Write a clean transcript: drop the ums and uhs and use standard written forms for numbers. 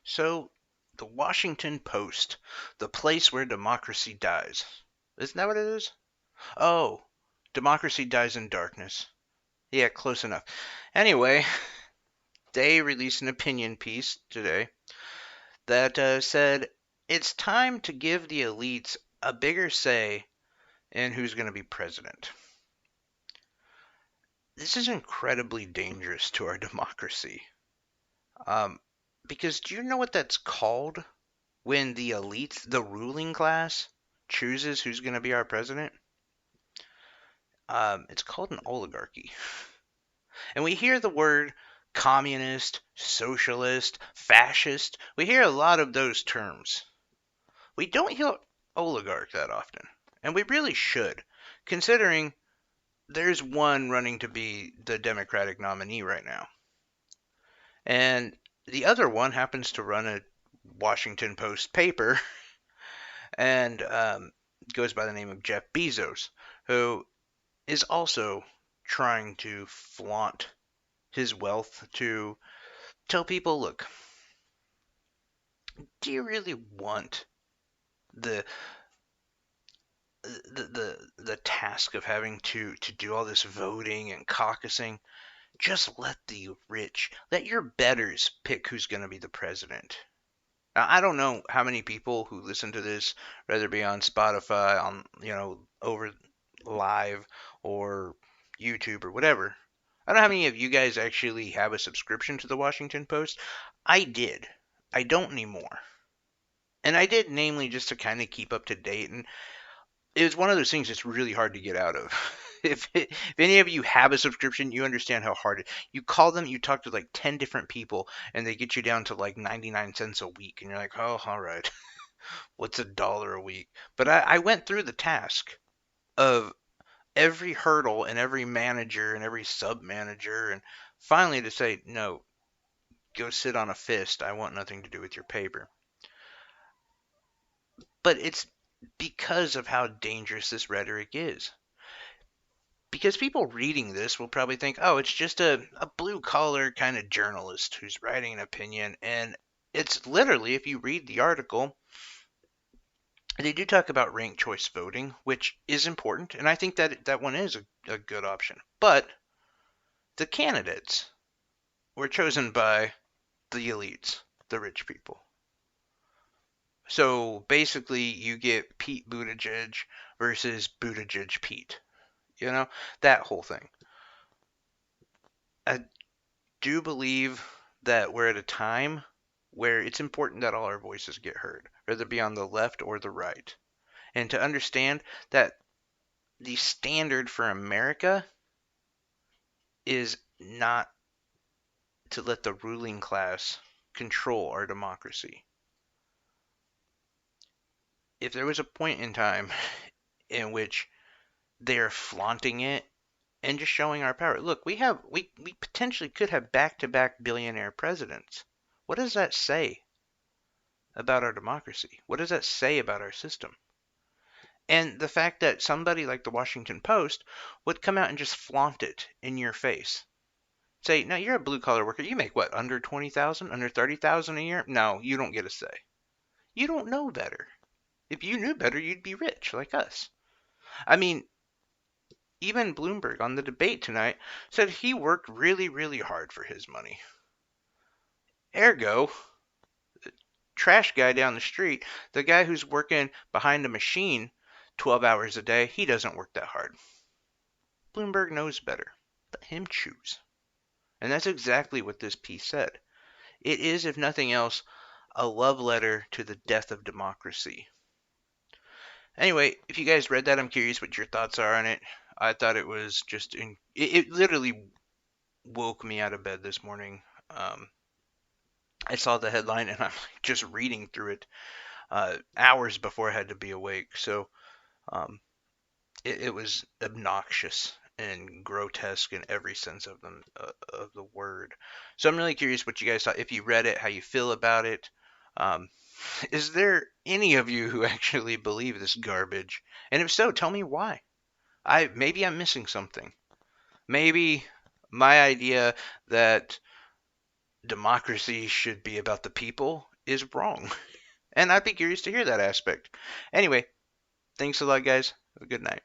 So, the Washington Post, the place where democracy dies. Isn't that what it is? Oh, democracy dies in darkness. Yeah, close enough. Anyway, they released an opinion piece today that said it's time to give the elites a bigger say in who's going to be president. This is incredibly dangerous to our democracy. Um, because do you know what that's called when the elites, the ruling class, chooses who's going to be our president? It's called an oligarchy. And we hear the word communist, socialist, fascist. We hear a lot of those terms. We don't hear oligarch that often. And we really should, considering there's one running to be the Democratic nominee right now. And the other one happens to run a Washington Post paper and goes by the name of Jeff Bezos, who is also trying to flaunt his wealth to tell people, look, do you really want the the task of having to do all this voting and caucusing? Just let the rich, let your betters pick who's going to be the president. Now, I don't know how many people who listen to this, whether it be on Spotify, on over live or YouTube or whatever. I don't know how many of you guys actually have a subscription to the Washington Post. I did. I don't anymore. And I did namely just to kind of keep up to date. And it was one of those things that's really hard to get out of. If any of you have a subscription, you understand how hard it. You call them, you talk to like 10 different people, and they get you down to like 99 cents a week, and you're like, oh, all right, what's $1 a week? But I went through the task of every hurdle and every manager and every sub manager, and finally to say, no, go sit on a fist. I want nothing to do with your paper. But it's because of how dangerous this rhetoric is. Because people reading this will probably think, oh, it's just a blue collar kind of journalist who's writing an opinion. And it's literally, if you read the article, they do talk about ranked choice voting, which is important. And I think that that one is a good option. But the candidates were chosen by the elites, the rich people. So basically, you get Pete Buttigieg versus Buttigieg Pete. You know, that whole thing. I do believe that we're at a time where it's important that all our voices get heard, whether it be on the left or the right. And to understand that the standard for America is not to let the ruling class control our democracy. If there was a point in time in which they're flaunting it and just showing our power. Look, we potentially could have back-to-back billionaire presidents. What does that say about our democracy? What does that say about our system? And the fact that somebody like the Washington Post would come out and just flaunt it in your face. Say, no, you're a blue collar worker. You make what, under 20,000, under 30,000 a year? No, you don't get a say. You don't know better. If you knew better, you'd be rich like us. I mean, even Bloomberg on the debate tonight said he worked really, really hard for his money. Ergo, the trash guy down the street, the guy who's working behind a machine 12 hours a day, he doesn't work that hard. Bloomberg knows better. Let him choose. And that's exactly what this piece said. It is, if nothing else, a love letter to the death of democracy. Anyway, if you guys read that, I'm curious what your thoughts are on it. I thought it was just, it literally woke me out of bed this morning. I saw the headline and I'm just reading through it hours before I had to be awake. So um, it was obnoxious and grotesque in every sense of the word. So I'm really curious what you guys thought. If you read it, how you feel about it. Um, is there any of you who actually believe this garbage? And if so, tell me why. Maybe I'm missing something. Maybe my idea that democracy should be about the people is wrong. And I'd be curious to hear that aspect. Anyway, thanks a lot, guys. Have a good night.